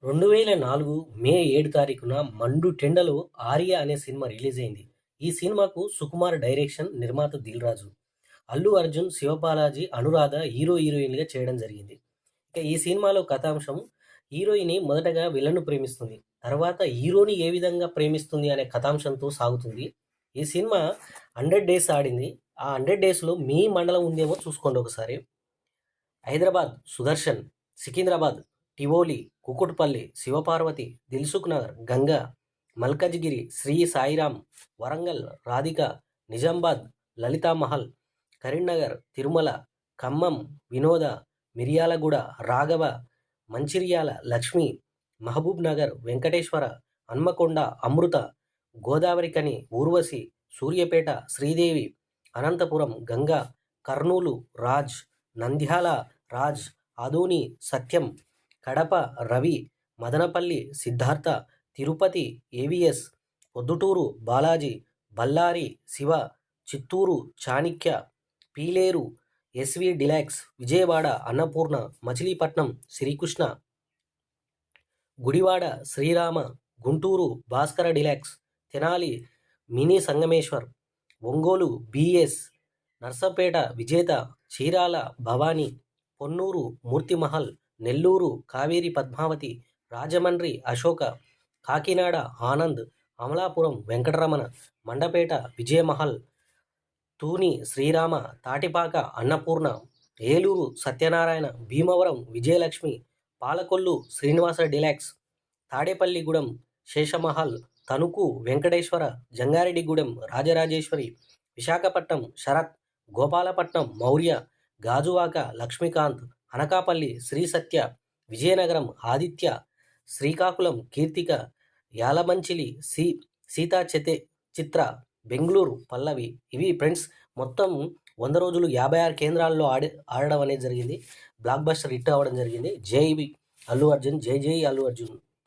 2004 మే 7 తారీఖున 'మండు టెండ'లో 'ఆర్య' అనే సినిమా రిలీజ్ అయింది. ఈ సినిమాకు సుకుమార్ డైరెక్షన్, నిర్మాత దిల్ రాజు, అల్లు అర్జున్, శివబాలాజీ, అనురాధ హీరో హీరోయిన్‌గా చేయడం జరిగింది. ఇక ఈ సినిమాలో కథాంశం హీరోయిని మొదటగా విలన్‌ను ప్రేమిస్తుంది. తర్వాత హీరోని ఏ విధంగా ప్రేమిస్తుంది అనే కథాంశంతో సాగుతుంది. ఈ సినిమా 100 డేస్ ఆడింది. ఆ 100 డేస్‌లో మీ మండలం ఉందేమో చూసుకోండి ఒకసారి. Hyderabad Sudarshan, Secunderabad Tivoli, Kukatpally, Shivaparvathi, Dilsukh Nagar, Ganga, Malkajgiri, Sri Sairam, Warangal, Radhika, Nizamabad, Lalithamahal, Karimnagar, Tirumala, Khammam, Vinoda, Miryalaguda, Raghava, Mancherial, Lakshmi, Mahabub Nagar, Venkateswara, Hanamkonda, Amrutha, Godavarikhani, Urvashi, Suryapet, Sridevi, Anantapuram, Ganga, Kurnool, Raj, Nandyal, Raj, Adoni, Satyam, Kadapa, Ravi, Madanapalle, Siddhartha, Tirupati, AVS, Proddatur, Balaji, Bellary, Shiva, Chittoor, Chanakya, Piler, SV deluxe, Vijayawada, Annapurna, Machilipatnam, Srikrishna, Gudivada, Srirama, Guntur, Bhaskara deluxe, Tenali, mini Sangameshwar, Ongole, BS, Narsampet, విజేత, చీరాల, భవానీ, పొన్నూరు, మూర్తిమహల్, నెల్లూరు, కావేరి పద్మావతి, రాజమండ్రి, అశోక, కాకినాడ, ఆనంద్, అమలాపురం, వెంకటరమణ, మండపేట, విజయమహల్, తూని, శ్రీరామ, తాటిపాక, అన్నపూర్ణ, ఏలూరు, సత్యనారాయణ, భీమవరం, విజయలక్ష్మి, పాలకొల్లు, శ్రీనివాస డిలాక్స్, తాడేపల్లిగూడెం, శేషమహల్, తణుకు, వెంకటేశ్వర, జంగారెడ్డిగూడెం, రాజరాజేశ్వరి, విశాఖపట్నం, శరత్, గోపాలపట్నం, మౌర్య, గాజువాక, లక్ష్మీకాంత్, అనకాపల్లి, శ్రీ సత్య, విజయనగరం, ఆదిత్య, శ్రీకాకుళం, కీర్తిక, యాలమంచిలి, సీతా చిత్ర, బెంగళూరు, పల్లవి. ఇవి ఫ్రెండ్స్ మొత్తం 100 రోజులు 56 కేంద్రాల్లో ఆడడం అనేది జరిగింది. బ్లాక్ బస్టర్ హిట్ అవ్వడం జరిగింది. జై అల్లు అర్జున్, జై జై అల్లు అర్జున్.